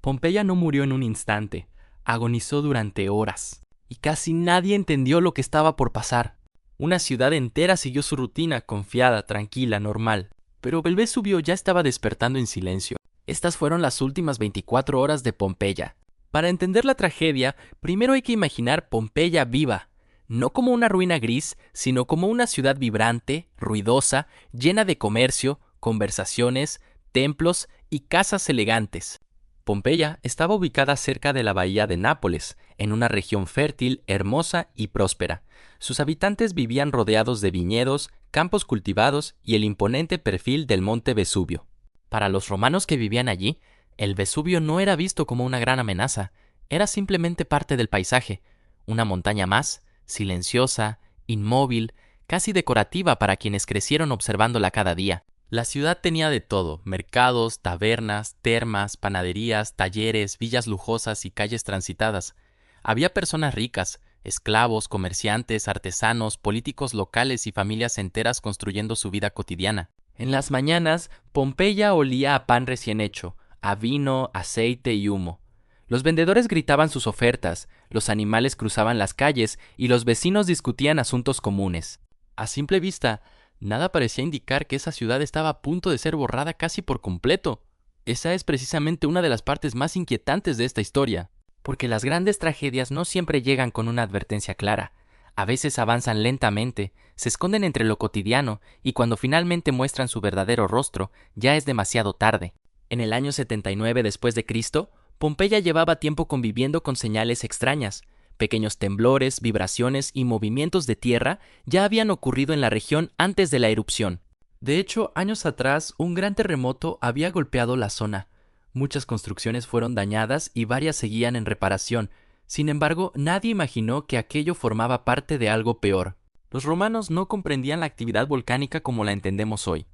Pompeya no murió en un instante, agonizó durante horas, y casi nadie entendió lo que estaba por pasar. Una ciudad entera siguió su rutina, confiada, tranquila, normal. Pero el Vesubio ya estaba despertando en silencio. Estas fueron las últimas 24 horas de Pompeya. Para entender la tragedia, primero hay que imaginar Pompeya viva, no como una ruina gris, sino como una ciudad vibrante, ruidosa, llena de comercio, conversaciones, templos y casas elegantes. Pompeya estaba ubicada cerca de la bahía de Nápoles, en una región fértil, hermosa y próspera. Sus habitantes vivían rodeados de viñedos, campos cultivados y el imponente perfil del monte Vesubio. Para los romanos que vivían allí, el Vesubio no era visto como una gran amenaza, era simplemente parte del paisaje, una montaña más, silenciosa, inmóvil, casi decorativa para quienes crecieron observándola cada día. La ciudad tenía de todo: mercados, tabernas, termas, panaderías, talleres, villas lujosas y calles transitadas. Había personas ricas, esclavos, comerciantes, artesanos, políticos locales y familias enteras construyendo su vida cotidiana. En las mañanas, Pompeya olía a pan recién hecho, a vino, aceite y humo. Los vendedores gritaban sus ofertas, los animales cruzaban las calles y los vecinos discutían asuntos comunes. A simple vista, nada parecía indicar que esa ciudad estaba a punto de ser borrada casi por completo. Esa es precisamente una de las partes más inquietantes de esta historia, porque las grandes tragedias no siempre llegan con una advertencia clara. A veces avanzan lentamente, se esconden entre lo cotidiano y cuando finalmente muestran su verdadero rostro, ya es demasiado tarde. En el año 79 después de Cristo, Pompeya llevaba tiempo conviviendo con señales extrañas. Pequeños temblores, vibraciones y movimientos de tierra ya habían ocurrido en la región antes de la erupción. De hecho, años atrás, un gran terremoto había golpeado la zona. Muchas construcciones fueron dañadas y varias seguían en reparación. Sin embargo, nadie imaginó que aquello formaba parte de algo peor. Los romanos no comprendían la actividad volcánica como la entendemos hoy.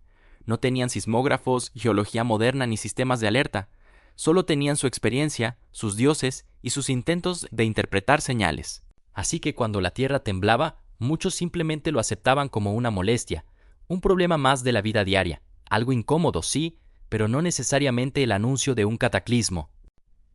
No tenían sismógrafos, geología moderna ni sistemas de alerta. Solo tenían su experiencia, sus dioses y sus intentos de interpretar señales. Así que cuando la tierra temblaba, muchos simplemente lo aceptaban como una molestia, un problema más de la vida diaria, algo incómodo, sí, pero no necesariamente el anuncio de un cataclismo.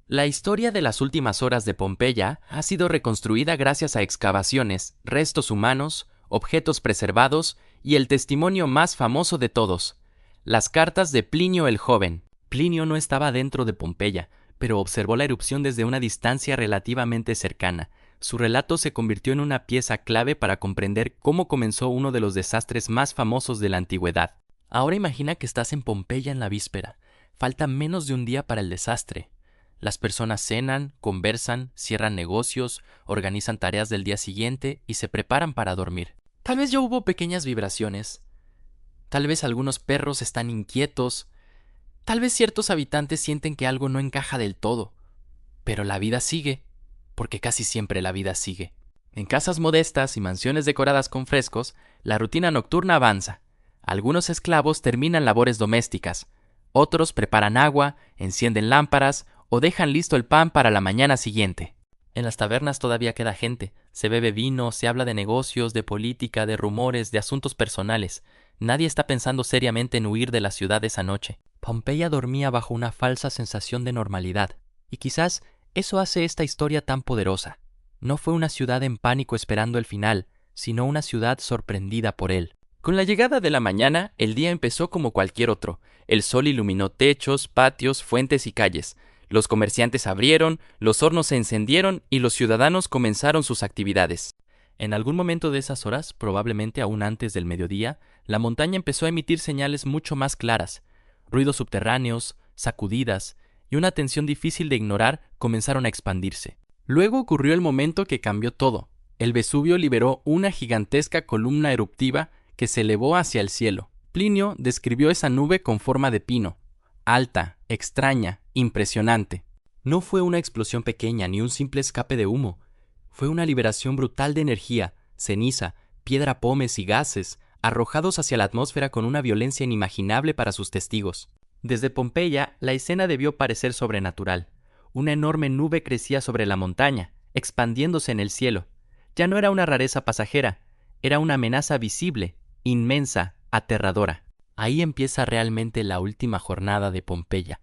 La historia de las últimas horas de Pompeya ha sido reconstruida gracias a excavaciones, restos humanos, objetos preservados y el testimonio más famoso de todos, las cartas de Plinio el Joven. Plinio no estaba dentro de Pompeya, pero observó la erupción desde una distancia relativamente cercana. Su relato se convirtió en una pieza clave para comprender cómo comenzó uno de los desastres más famosos de la antigüedad. Ahora imagina que estás en Pompeya en la víspera. Falta menos de un día para el desastre. Las personas cenan, conversan, cierran negocios, organizan tareas del día siguiente y se preparan para dormir. Tal vez ya hubo pequeñas vibraciones. Tal vez algunos perros están inquietos. Tal vez ciertos habitantes sienten que algo no encaja del todo, pero la vida sigue, porque casi siempre la vida sigue. En casas modestas y mansiones decoradas con frescos, la rutina nocturna avanza. Algunos esclavos terminan labores domésticas, otros preparan agua, encienden lámparas o dejan listo el pan para la mañana siguiente. En las tabernas todavía queda gente, se bebe vino, se habla de negocios, de política, de rumores, de asuntos personales. Nadie está pensando seriamente en huir de la ciudad esa noche. Pompeya dormía bajo una falsa sensación de normalidad, y quizás eso hace esta historia tan poderosa. No fue una ciudad en pánico esperando el final, sino una ciudad sorprendida por él. Con la llegada de la mañana, el día empezó como cualquier otro. El sol iluminó techos, patios, fuentes y calles. Los comerciantes abrieron, los hornos se encendieron y los ciudadanos comenzaron sus actividades. En algún momento de esas horas, probablemente aún antes del mediodía, la montaña empezó a emitir señales mucho más claras. Ruidos subterráneos, sacudidas y una tensión difícil de ignorar comenzaron a expandirse. Luego ocurrió el momento que cambió todo. El Vesubio liberó una gigantesca columna eruptiva que se elevó hacia el cielo. Plinio describió esa nube con forma de pino, alta, extraña, impresionante. No fue una explosión pequeña ni un simple escape de humo. Fue una liberación brutal de energía, ceniza, piedra pómez y gases, arrojados hacia la atmósfera con una violencia inimaginable para sus testigos. Desde Pompeya, la escena debió parecer sobrenatural. Una enorme nube crecía sobre la montaña, expandiéndose en el cielo. Ya no era una rareza pasajera, era una amenaza visible, inmensa, aterradora. Ahí empieza realmente la última jornada de Pompeya.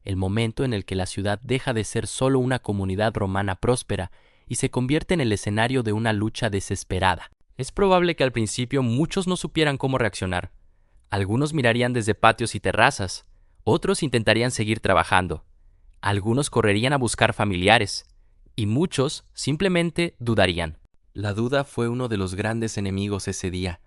el momento en el que la ciudad deja de ser solo una comunidad romana próspera y se convierte en el escenario de una lucha desesperada. Es probable que al principio muchos no supieran cómo reaccionar. Algunos mirarían desde patios y terrazas, otros intentarían seguir trabajando, algunos correrían a buscar familiares, y muchos simplemente dudarían. La duda fue uno de los grandes enemigos ese día.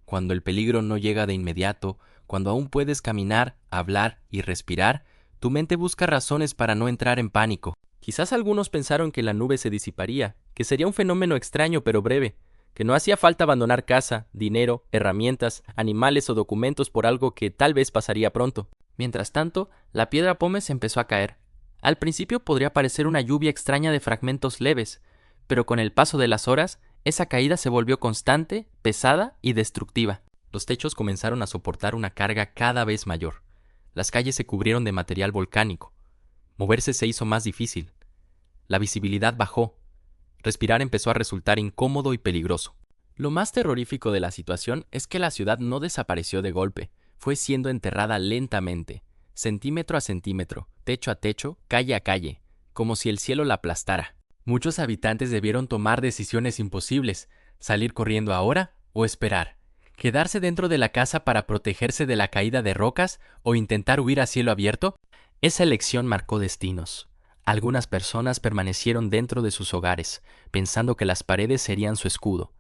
Cuando el peligro no llega de inmediato, cuando aún puedes caminar, hablar y respirar, tu mente busca razones para no entrar en pánico. Quizás algunos pensaron que la nube se disiparía, que sería un fenómeno extraño pero breve, que no hacía falta abandonar casa, dinero, herramientas, animales o documentos por algo que tal vez pasaría pronto. Mientras tanto, la piedra pómez empezó a caer. Al principio podría parecer una lluvia extraña de fragmentos leves, pero con el paso de las horas, esa caída se volvió constante, pesada y destructiva. Los techos comenzaron a soportar una carga cada vez mayor. Las calles se cubrieron de material volcánico. Moverse se hizo más difícil. La visibilidad bajó. Respirar empezó a resultar incómodo y peligroso. Lo más terrorífico de la situación es que la ciudad no desapareció de golpe, fue siendo enterrada lentamente, centímetro a centímetro, techo a techo, calle a calle, como si el cielo la aplastara. Muchos habitantes debieron tomar decisiones imposibles, salir corriendo ahora o esperar, quedarse dentro de la casa para protegerse de la caída de rocas o intentar huir a cielo abierto. Esa elección marcó destinos. Algunas personas permanecieron dentro de sus hogares, pensando que las paredes serían su escudo.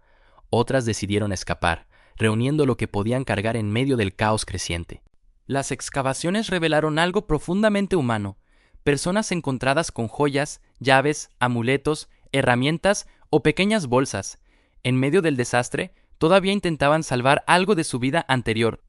Otras decidieron escapar, reuniendo lo que podían cargar en medio del caos creciente. Las excavaciones revelaron algo profundamente humano. Personas encontradas con joyas, llaves, amuletos, herramientas o pequeñas bolsas. En medio del desastre, todavía intentaban salvar algo de su vida anterior.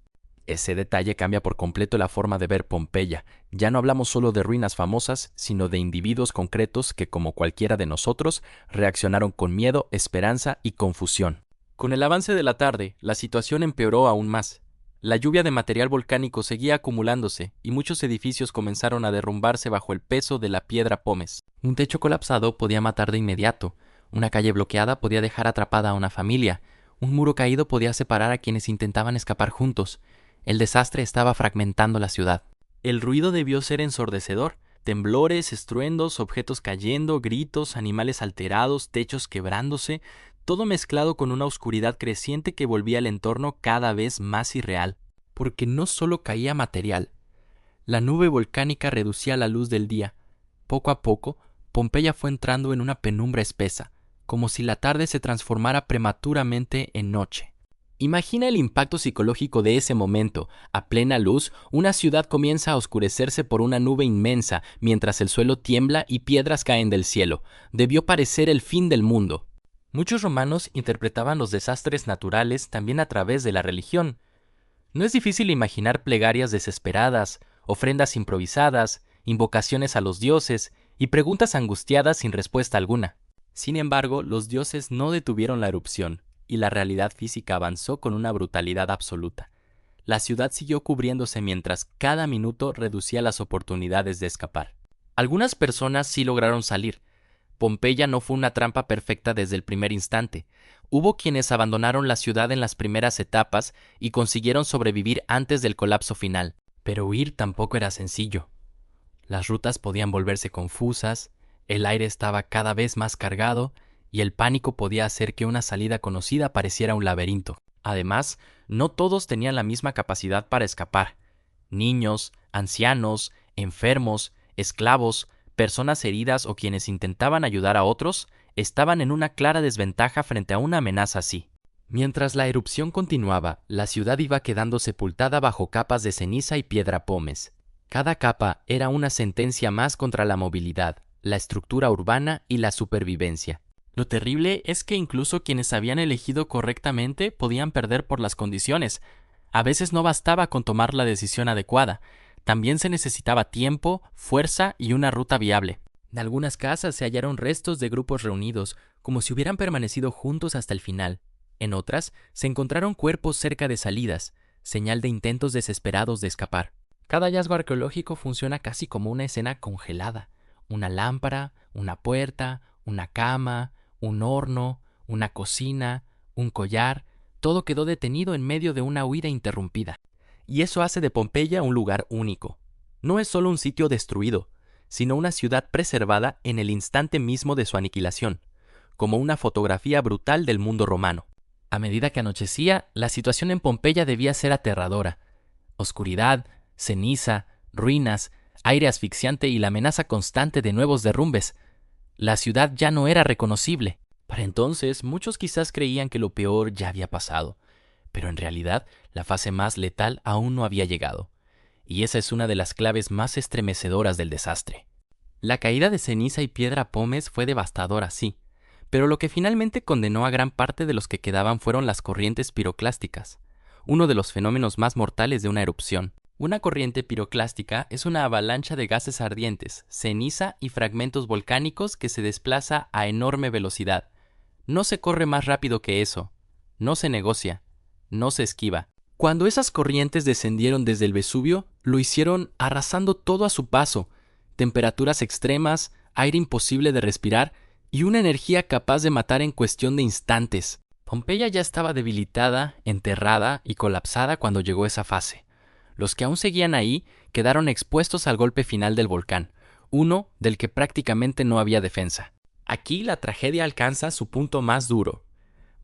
Ese detalle cambia por completo la forma de ver Pompeya. Ya no hablamos solo de ruinas famosas, sino de individuos concretos que, como cualquiera de nosotros, reaccionaron con miedo, esperanza y confusión. Con el avance de la tarde, la situación empeoró aún más. La lluvia de material volcánico seguía acumulándose y muchos edificios comenzaron a derrumbarse bajo el peso de la piedra pómez. Un techo colapsado podía matar de inmediato. Una calle bloqueada podía dejar atrapada a una familia. Un muro caído podía separar a quienes intentaban escapar juntos. El desastre estaba fragmentando la ciudad. El ruido debió ser ensordecedor. Temblores, estruendos, objetos cayendo, gritos, animales alterados, techos quebrándose, todo mezclado con una oscuridad creciente que volvía el entorno cada vez más irreal. Porque no solo caía material. La nube volcánica reducía la luz del día. Poco a poco, Pompeya fue entrando en una penumbra espesa, como si la tarde se transformara prematuramente en noche. Imagina el impacto psicológico de ese momento. A plena luz, una ciudad comienza a oscurecerse por una nube inmensa, mientras el suelo tiembla y piedras caen del cielo. Debió parecer el fin del mundo. Muchos romanos interpretaban los desastres naturales también a través de la religión. No es difícil imaginar plegarias desesperadas, ofrendas improvisadas, invocaciones a los dioses y preguntas angustiadas sin respuesta alguna. Sin embargo, los dioses no detuvieron la erupción, y la realidad física avanzó con una brutalidad absoluta. La ciudad siguió cubriéndose mientras cada minuto reducía las oportunidades de escapar. Algunas personas sí lograron salir. Pompeya no fue una trampa perfecta desde el primer instante. Hubo quienes abandonaron la ciudad en las primeras etapas y consiguieron sobrevivir antes del colapso final. Pero huir tampoco era sencillo. Las rutas podían volverse confusas, el aire estaba cada vez más cargado, y el pánico podía hacer que una salida conocida pareciera un laberinto. Además, no todos tenían la misma capacidad para escapar. Niños, ancianos, enfermos, esclavos, personas heridas o quienes intentaban ayudar a otros estaban en una clara desventaja frente a una amenaza así. Mientras la erupción continuaba, la ciudad iba quedando sepultada bajo capas de ceniza y piedra pómez. Cada capa era una sentencia más contra la movilidad, la estructura urbana y la supervivencia. Lo terrible es que incluso quienes habían elegido correctamente podían perder por las condiciones. A veces no bastaba con tomar la decisión adecuada. También se necesitaba tiempo, fuerza y una ruta viable. En algunas casas se hallaron restos de grupos reunidos, como si hubieran permanecido juntos hasta el final. En otras, se encontraron cuerpos cerca de salidas, señal de intentos desesperados de escapar. Cada hallazgo arqueológico funciona casi como una escena congelada. Una lámpara, una puerta, una cama, un horno, una cocina, un collar, todo quedó detenido en medio de una huida interrumpida. Y eso hace de Pompeya un lugar único. No es solo un sitio destruido, sino una ciudad preservada en el instante mismo de su aniquilación, como una fotografía brutal del mundo romano. A medida que anochecía, la situación en Pompeya debía ser aterradora. Oscuridad, ceniza, ruinas, aire asfixiante y la amenaza constante de nuevos derrumbes. La ciudad ya no era reconocible. Para entonces, muchos quizás creían que lo peor ya había pasado, pero en realidad la fase más letal aún no había llegado. Y esa es una de las claves más estremecedoras del desastre. La caída de ceniza y piedra pómez fue devastadora, sí, pero lo que finalmente condenó a gran parte de los que quedaban fueron las corrientes piroclásticas, uno de los fenómenos más mortales de una erupción. Una corriente piroclástica es una avalancha de gases ardientes, ceniza y fragmentos volcánicos que se desplaza a enorme velocidad. No se corre más rápido que eso, no se negocia, no se esquiva. Cuando esas corrientes descendieron desde el Vesubio, lo hicieron arrasando todo a su paso, temperaturas extremas, aire imposible de respirar y una energía capaz de matar en cuestión de instantes. Pompeya ya estaba debilitada, enterrada y colapsada cuando llegó esa fase. Los que aún seguían ahí quedaron expuestos al golpe final del volcán, uno del que prácticamente no había defensa. Aquí la tragedia alcanza su punto más duro.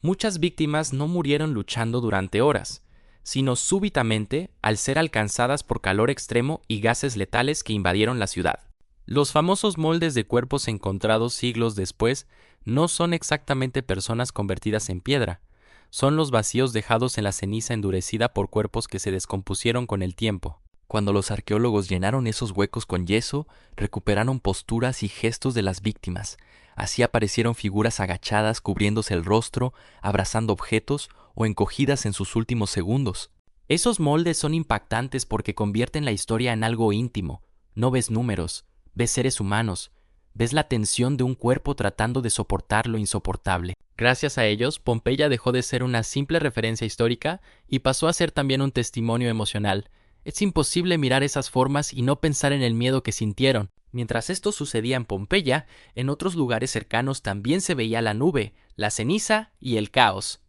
Muchas víctimas no murieron luchando durante horas, sino súbitamente al ser alcanzadas por calor extremo y gases letales que invadieron la ciudad. Los famosos moldes de cuerpos encontrados siglos después no son exactamente personas convertidas en piedra, son los vacíos dejados en la ceniza endurecida por cuerpos que se descompusieron con el tiempo. Cuando los arqueólogos llenaron esos huecos con yeso, recuperaron posturas y gestos de las víctimas. Así aparecieron figuras agachadas cubriéndose el rostro, abrazando objetos o encogidas en sus últimos segundos. Esos moldes son impactantes porque convierten la historia en algo íntimo. No ves números, ves seres humanos, ves la tensión de un cuerpo tratando de soportar lo insoportable. Gracias a ellos, Pompeya dejó de ser una simple referencia histórica y pasó a ser también un testimonio emocional. Es imposible mirar esas formas y no pensar en el miedo que sintieron. Mientras esto sucedía en Pompeya, en otros lugares cercanos también se veía la nube, la ceniza y el caos.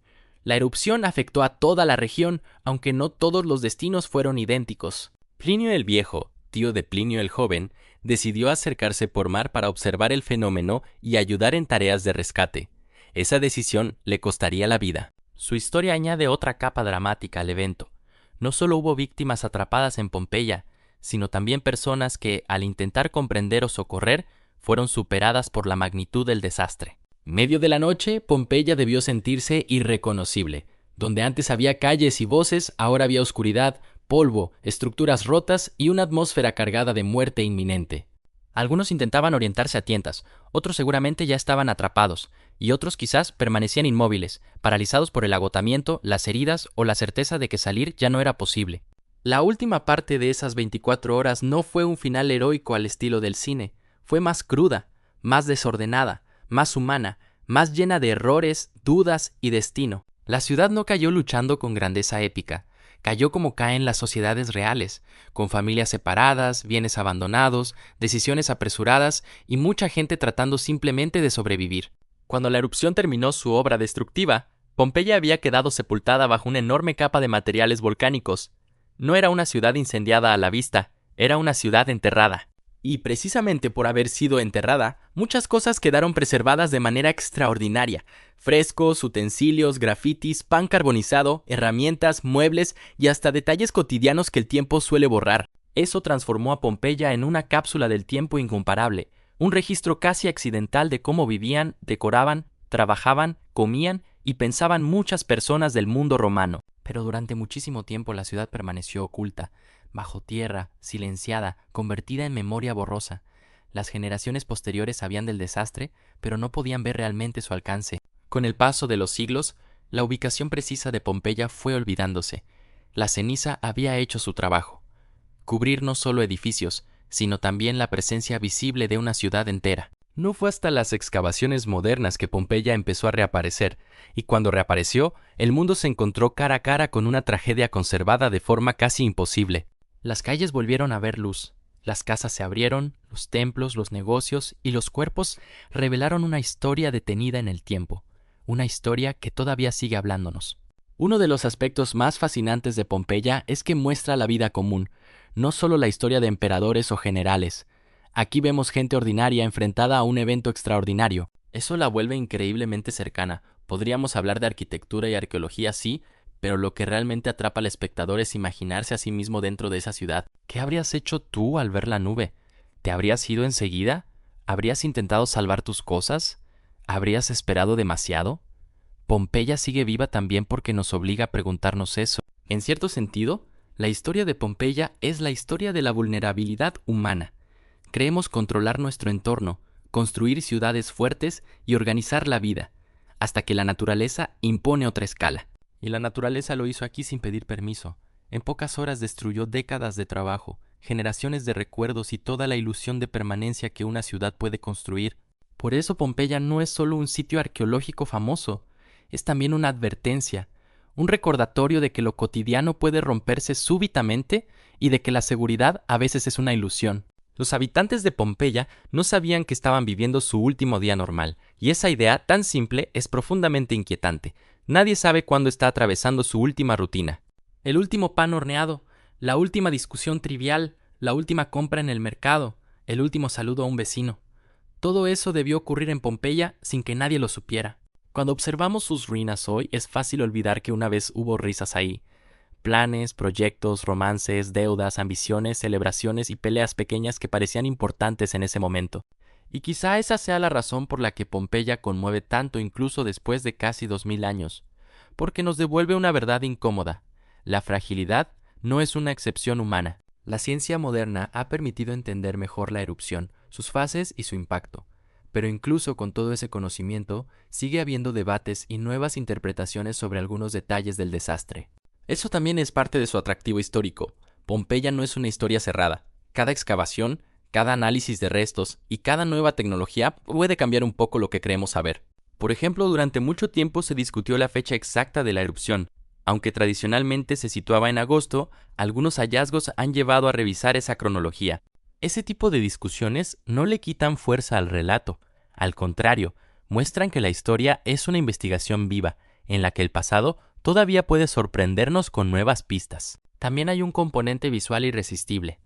La erupción afectó a toda la región, aunque no todos los destinos fueron idénticos. Plinio el Viejo, tío de Plinio el Joven, decidió acercarse por mar para observar el fenómeno y ayudar en tareas de rescate. Esa decisión le costaría la vida. Su historia añade otra capa dramática al evento. No solo hubo víctimas atrapadas en Pompeya, sino también personas que, al intentar comprender o socorrer, fueron superadas por la magnitud del desastre. En medio de la noche, Pompeya debió sentirse irreconocible. Donde antes había calles y voces, ahora había oscuridad, polvo, estructuras rotas y una atmósfera cargada de muerte inminente. Algunos intentaban orientarse a tientas, otros seguramente ya estaban atrapados, y otros quizás permanecían inmóviles, paralizados por el agotamiento, las heridas o la certeza de que salir ya no era posible. La última parte de esas 24 horas no fue un final heroico al estilo del cine, fue más cruda, más desordenada, más humana, más llena de errores, dudas y destino. La ciudad no cayó luchando con grandeza épica, cayó como caen las sociedades reales, con familias separadas, bienes abandonados, decisiones apresuradas y mucha gente tratando simplemente de sobrevivir. Cuando la erupción terminó su obra destructiva, Pompeya había quedado sepultada bajo una enorme capa de materiales volcánicos. No era una ciudad incendiada a la vista, era una ciudad enterrada. Y precisamente por haber sido enterrada, muchas cosas quedaron preservadas de manera extraordinaria. Frescos, utensilios, grafitis, pan carbonizado, herramientas, muebles y hasta detalles cotidianos que el tiempo suele borrar. Eso transformó a Pompeya en una cápsula del tiempo incomparable, un registro casi accidental de cómo vivían, decoraban, trabajaban, comían y pensaban muchas personas del mundo romano. Pero durante muchísimo tiempo la ciudad permaneció oculta, bajo tierra, silenciada, convertida en memoria borrosa. Las generaciones posteriores sabían del desastre, pero no podían ver realmente su alcance. Con el paso de los siglos, la ubicación precisa de Pompeya fue olvidándose. La ceniza había hecho su trabajo. Cubrir no solo edificios, sino también la presencia visible de una ciudad entera. No fue hasta las excavaciones modernas que Pompeya empezó a reaparecer, y cuando reapareció, el mundo se encontró cara a cara con una tragedia conservada de forma casi imposible. Las calles volvieron a ver luz, las casas se abrieron, los templos, los negocios y los cuerpos revelaron una historia detenida en el tiempo, una historia que todavía sigue hablándonos. Uno de los aspectos más fascinantes de Pompeya es que muestra la vida común. no solo la historia de emperadores o generales. Aquí vemos gente ordinaria enfrentada a un evento extraordinario. Eso la vuelve increíblemente cercana. Podríamos hablar de arquitectura y arqueología, sí, pero lo que realmente atrapa al espectador es imaginarse a sí mismo dentro de esa ciudad. ¿Qué habrías hecho tú al ver la nube? ¿Te habrías ido enseguida? ¿Habrías intentado salvar tus cosas? ¿Habrías esperado demasiado? Pompeya sigue viva también porque nos obliga a preguntarnos eso. En cierto sentido, la historia de Pompeya es la historia de la vulnerabilidad humana. Creemos controlar nuestro entorno, construir ciudades fuertes y organizar la vida, hasta que la naturaleza impone otra escala. Y la naturaleza lo hizo aquí sin pedir permiso. En pocas horas destruyó décadas de trabajo, generaciones de recuerdos y toda la ilusión de permanencia que una ciudad puede construir. Por eso Pompeya no es solo un sitio arqueológico famoso, es también una advertencia, un recordatorio de que lo cotidiano puede romperse súbitamente y de que la seguridad a veces es una ilusión. Los habitantes de Pompeya no sabían que estaban viviendo su último día normal, y esa idea tan simple es profundamente inquietante. Nadie sabe cuándo está atravesando su última rutina. El último pan horneado, la última discusión trivial, la última compra en el mercado, el último saludo a un vecino. Todo eso debió ocurrir en Pompeya sin que nadie lo supiera. Cuando observamos sus ruinas hoy, es fácil olvidar que una vez hubo risas ahí. Planes, proyectos, romances, deudas, ambiciones, celebraciones y peleas pequeñas que parecían importantes en ese momento. Y quizá esa sea la razón por la que Pompeya conmueve tanto incluso después de casi 2000 años, porque nos devuelve una verdad incómoda. La fragilidad no es una excepción humana. La ciencia moderna ha permitido entender mejor la erupción, sus fases y su impacto. Pero incluso con todo ese conocimiento, sigue habiendo debates y nuevas interpretaciones sobre algunos detalles del desastre. Eso también es parte de su atractivo histórico. Pompeya no es una historia cerrada. Cada excavación, cada análisis de restos y cada nueva tecnología puede cambiar un poco lo que creemos saber. Por ejemplo, durante mucho tiempo se discutió la fecha exacta de la erupción. Aunque tradicionalmente se situaba en agosto, algunos hallazgos han llevado a revisar esa cronología. Ese tipo de discusiones no le quitan fuerza al relato. Al contrario, muestran que la historia es una investigación viva, en la que el pasado todavía puede sorprendernos con nuevas pistas. También hay un componente visual irresistible.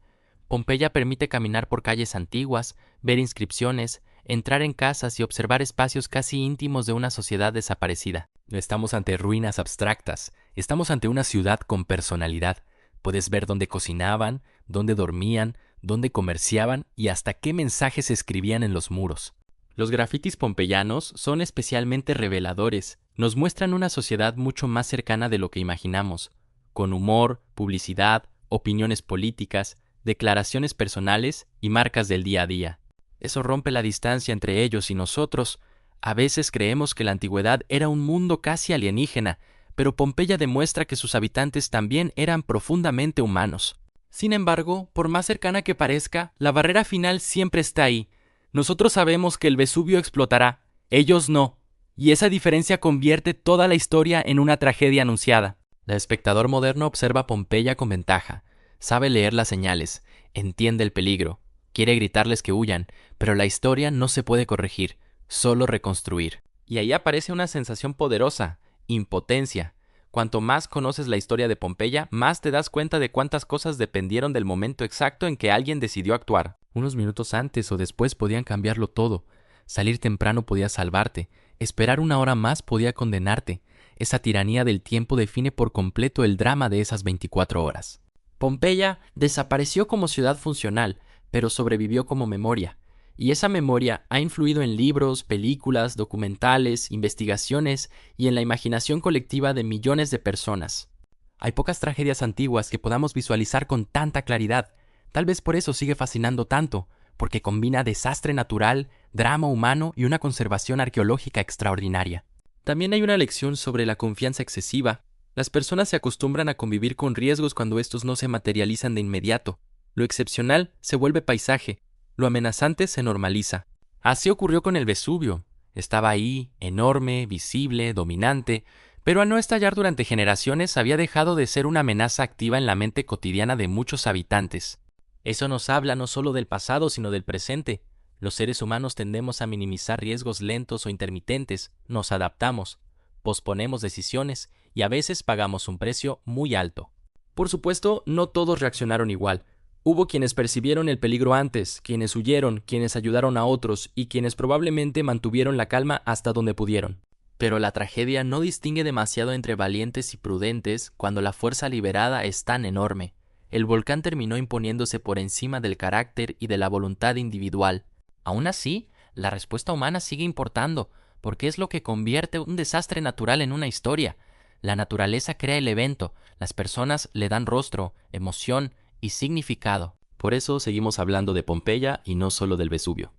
Pompeya permite caminar por calles antiguas, ver inscripciones, entrar en casas y observar espacios casi íntimos de una sociedad desaparecida. No estamos ante ruinas abstractas, estamos ante una ciudad con personalidad. Puedes ver dónde cocinaban, dónde dormían, dónde comerciaban y hasta qué mensajes escribían en los muros. Los grafitis pompeyanos son especialmente reveladores. Nos muestran una sociedad mucho más cercana de lo que imaginamos, con humor, publicidad, opiniones políticas, declaraciones personales y marcas del día a día. Eso rompe la distancia entre ellos y nosotros. A veces creemos que la antigüedad era un mundo casi alienígena, pero Pompeya demuestra que sus habitantes también eran profundamente humanos. Sin embargo, por más cercana que parezca, la barrera final siempre está ahí. Nosotros sabemos que el Vesubio explotará, ellos no, y esa diferencia convierte toda la historia en una tragedia anunciada. El espectador moderno observa Pompeya con ventaja, sabe leer las señales, entiende el peligro, quiere gritarles que huyan, pero la historia no se puede corregir, solo reconstruir. Y ahí aparece una sensación poderosa, impotencia. Cuanto más conoces la historia de Pompeya, más te das cuenta de cuántas cosas dependieron del momento exacto en que alguien decidió actuar. Unos minutos antes o después podían cambiarlo todo. Salir temprano podía salvarte. Esperar una hora más podía condenarte. Esa tiranía del tiempo define por completo el drama de esas 24 horas. Pompeya desapareció como ciudad funcional, pero sobrevivió como memoria. Y esa memoria ha influido en libros, películas, documentales, investigaciones y en la imaginación colectiva de millones de personas. Hay pocas tragedias antiguas que podamos visualizar con tanta claridad. Tal vez por eso sigue fascinando tanto, porque combina desastre natural, drama humano y una conservación arqueológica extraordinaria. También hay una lección sobre la confianza excesiva. Las personas se acostumbran a convivir con riesgos cuando estos no se materializan de inmediato. Lo excepcional se vuelve paisaje, lo amenazante se normaliza. Así ocurrió con el Vesubio. Estaba ahí, enorme, visible, dominante, pero al no estallar durante generaciones había dejado de ser una amenaza activa en la mente cotidiana de muchos habitantes. Eso nos habla no solo del pasado, sino del presente. Los seres humanos tendemos a minimizar riesgos lentos o intermitentes, nos adaptamos, posponemos decisiones y a veces pagamos un precio muy alto. Por supuesto, no todos reaccionaron igual. Hubo quienes percibieron el peligro antes, quienes huyeron, quienes ayudaron a otros y quienes probablemente mantuvieron la calma hasta donde pudieron. Pero la tragedia no distingue demasiado entre valientes y prudentes cuando la fuerza liberada es tan enorme. El volcán terminó imponiéndose por encima del carácter y de la voluntad individual. Aún así, la respuesta humana sigue importando, porque es lo que convierte un desastre natural en una historia. La naturaleza crea el evento, las personas le dan rostro, emoción y significado. Por eso seguimos hablando de Pompeya y no solo del Vesubio.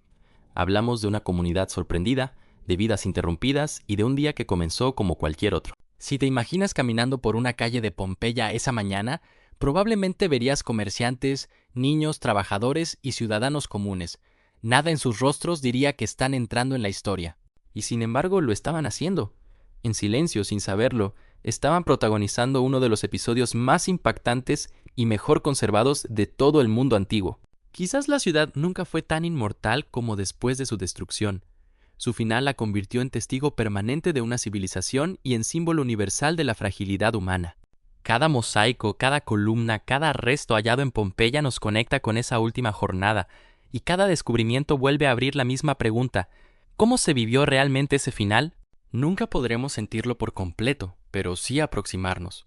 Hablamos de una comunidad sorprendida, de vidas interrumpidas y de un día que comenzó como cualquier otro. Si te imaginas caminando por una calle de Pompeya esa mañana, probablemente verías comerciantes, niños, trabajadores y ciudadanos comunes. Nada en sus rostros diría que están entrando en la historia. Y sin embargo lo estaban haciendo. En silencio, sin saberlo, estaban protagonizando uno de los episodios más impactantes y mejor conservados de todo el mundo antiguo. Quizás la ciudad nunca fue tan inmortal como después de su destrucción. Su final la convirtió en testigo permanente de una civilización y en símbolo universal de la fragilidad humana. Cada mosaico, cada columna, cada resto hallado en Pompeya nos conecta con esa última jornada, y cada descubrimiento vuelve a abrir la misma pregunta: ¿cómo se vivió realmente ese final? Nunca podremos sentirlo por completo, pero sí aproximarnos.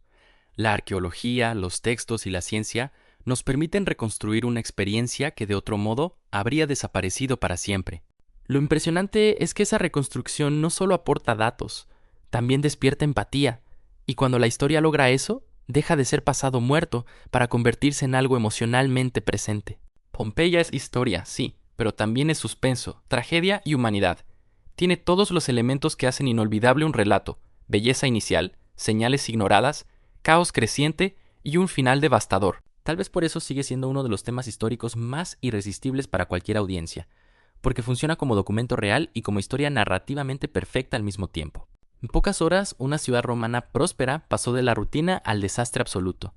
La arqueología, los textos y la ciencia nos permiten reconstruir una experiencia que de otro modo habría desaparecido para siempre. Lo impresionante es que esa reconstrucción no solo aporta datos, también despierta empatía, y cuando la historia logra eso, deja de ser pasado muerto para convertirse en algo emocionalmente presente. Pompeya es historia, sí, pero también es suspenso, tragedia y humanidad. Tiene todos los elementos que hacen inolvidable un relato: belleza inicial, señales ignoradas, caos creciente y un final devastador. Tal vez por eso sigue siendo uno de los temas históricos más irresistibles para cualquier audiencia, porque funciona como documento real y como historia narrativamente perfecta al mismo tiempo. En pocas horas, una ciudad romana próspera pasó de la rutina al desastre absoluto.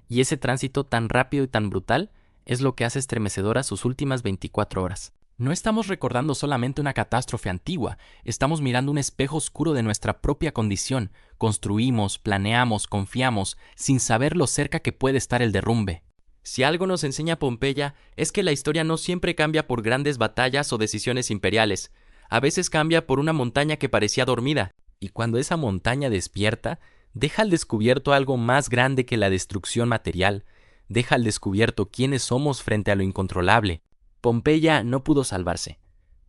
Y ese tránsito tan rápido y tan brutal es lo que hace estremecedoras sus últimas 24 horas. No estamos recordando solamente una catástrofe antigua, estamos mirando un espejo oscuro de nuestra propia condición. Construimos, planeamos, confiamos, sin saber lo cerca que puede estar el derrumbe. Si algo nos enseña Pompeya es que la historia no siempre cambia por grandes batallas o decisiones imperiales. A veces cambia por una montaña que parecía dormida, y cuando esa montaña despierta, deja al descubierto algo más grande que la destrucción material. Deja al descubierto quiénes somos frente a lo incontrolable. Pompeya no pudo salvarse,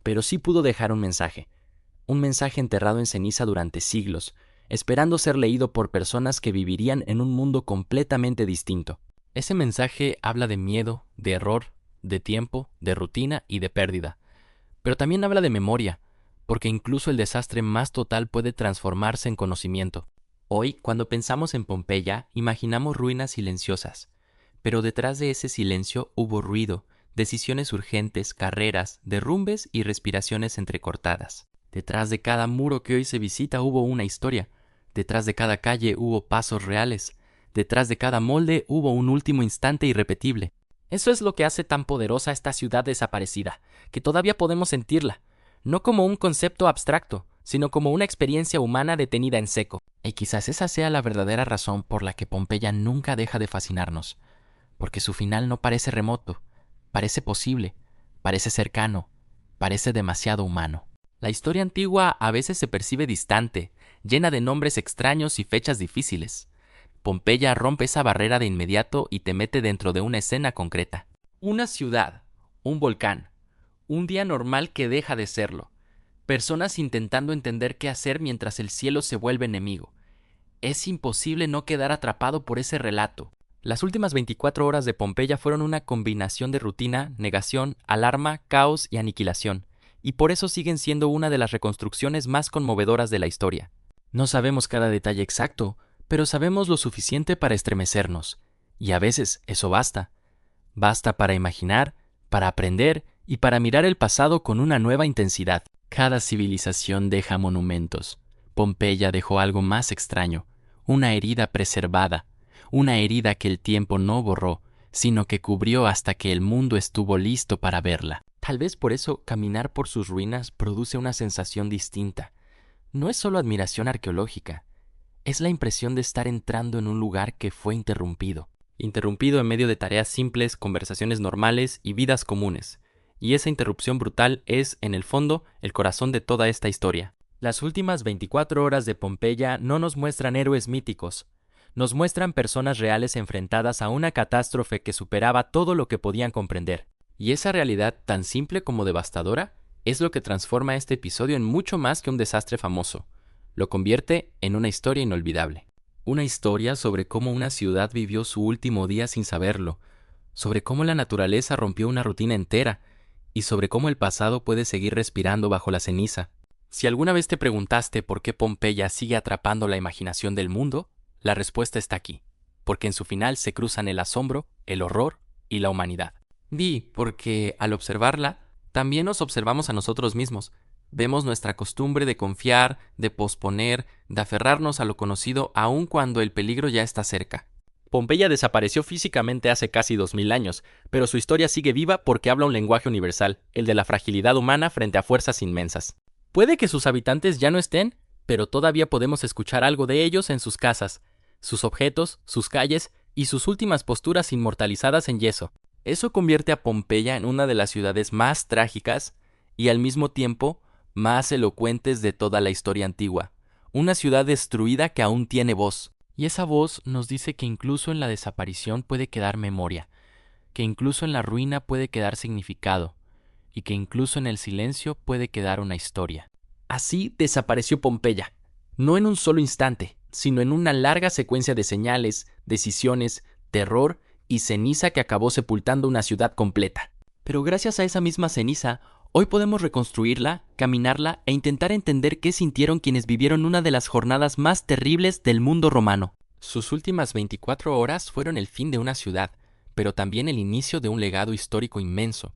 pero sí pudo dejar un mensaje enterrado en ceniza durante siglos, esperando ser leído por personas que vivirían en un mundo completamente distinto. Ese mensaje habla de miedo, de error, de tiempo, de rutina y de pérdida. Pero también habla de memoria, porque incluso el desastre más total puede transformarse en conocimiento. Hoy, cuando pensamos en Pompeya, imaginamos ruinas silenciosas, pero detrás de ese silencio hubo ruido, decisiones urgentes, carreras, derrumbes y respiraciones entrecortadas. Detrás de cada muro que hoy se visita hubo una historia. Detrás de cada calle hubo pasos reales. Detrás de cada molde hubo un último instante irrepetible. Eso es lo que hace tan poderosa esta ciudad desaparecida, que todavía podemos sentirla, no como un concepto abstracto, sino como una experiencia humana detenida en seco. Y quizás esa sea la verdadera razón por la que Pompeya nunca deja de fascinarnos, porque su final no parece remoto, parece posible, parece cercano, parece demasiado humano. La historia antigua a veces se percibe distante, llena de nombres extraños y fechas difíciles. Pompeya rompe esa barrera de inmediato y te mete dentro de una escena concreta. Una ciudad, un volcán, un día normal que deja de serlo. Personas intentando entender qué hacer mientras el cielo se vuelve enemigo. Es imposible no quedar atrapado por ese relato. Las últimas 24 horas de Pompeya fueron una combinación de rutina, negación, alarma, caos y aniquilación, y por eso siguen siendo una de las reconstrucciones más conmovedoras de la historia. No sabemos cada detalle exacto, pero sabemos lo suficiente para estremecernos, y a veces eso basta. Basta para imaginar, para aprender y para mirar el pasado con una nueva intensidad. Cada civilización deja monumentos. Pompeya dejó algo más extraño, una herida preservada, una herida que el tiempo no borró, sino que cubrió hasta que el mundo estuvo listo para verla. Tal vez por eso caminar por sus ruinas produce una sensación distinta. No es solo admiración arqueológica, es la impresión de estar entrando en un lugar que fue interrumpido. interrumpido en medio de tareas simples, conversaciones normales y vidas comunes. Y esa interrupción brutal es, en el fondo, el corazón de toda esta historia. Las últimas 24 horas de Pompeya no nos muestran héroes míticos, nos muestran personas reales enfrentadas a una catástrofe que superaba todo lo que podían comprender. Y esa realidad, tan simple como devastadora, es lo que transforma este episodio en mucho más que un desastre famoso. Lo convierte en una historia inolvidable. Una historia sobre cómo una ciudad vivió su último día sin saberlo, sobre cómo la naturaleza rompió una rutina entera, y sobre cómo el pasado puede seguir respirando bajo la ceniza. Si alguna vez te preguntaste por qué Pompeya sigue atrapando la imaginación del mundo, la respuesta está aquí, porque en su final se cruzan el asombro, el horror y la humanidad. Porque al observarla, también nos observamos a nosotros mismos. Vemos nuestra costumbre de confiar, de posponer, de aferrarnos a lo conocido aun cuando el peligro ya está cerca. Pompeya desapareció físicamente hace casi 2000 años, pero su historia sigue viva porque habla un lenguaje universal, el de la fragilidad humana frente a fuerzas inmensas. Puede que sus habitantes ya no estén, pero todavía podemos escuchar algo de ellos en sus casas, sus objetos, sus calles y sus últimas posturas inmortalizadas en yeso. Eso convierte a Pompeya en una de las ciudades más trágicas y al mismo tiempo más elocuentes de toda la historia antigua. Una ciudad destruida que aún tiene voz. Y esa voz nos dice que incluso en la desaparición puede quedar memoria, que incluso en la ruina puede quedar significado, y que incluso en el silencio puede quedar una historia. Así desapareció Pompeya, no en un solo instante, sino en una larga secuencia de señales, decisiones, terror y ceniza que acabó sepultando una ciudad completa. Pero gracias a esa misma ceniza, hoy podemos reconstruirla, caminarla e intentar entender qué sintieron quienes vivieron una de las jornadas más terribles del mundo romano. Sus últimas 24 horas fueron el fin de una ciudad, pero también el inicio de un legado histórico inmenso,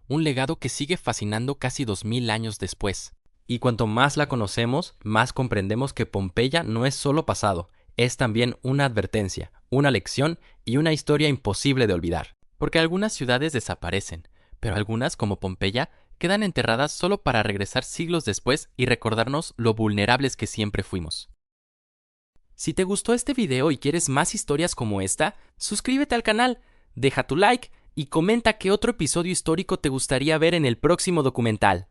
un legado que sigue fascinando casi 2000 años después. Y cuanto más la conocemos, más comprendemos que Pompeya no es solo pasado, es también una advertencia, una lección y una historia imposible de olvidar. Porque algunas ciudades desaparecen, pero algunas, como Pompeya, quedan enterradas solo para regresar siglos después y recordarnos lo vulnerables que siempre fuimos. Si te gustó este video y quieres más historias como esta, suscríbete al canal, deja tu like y comenta qué otro episodio histórico te gustaría ver en el próximo documental.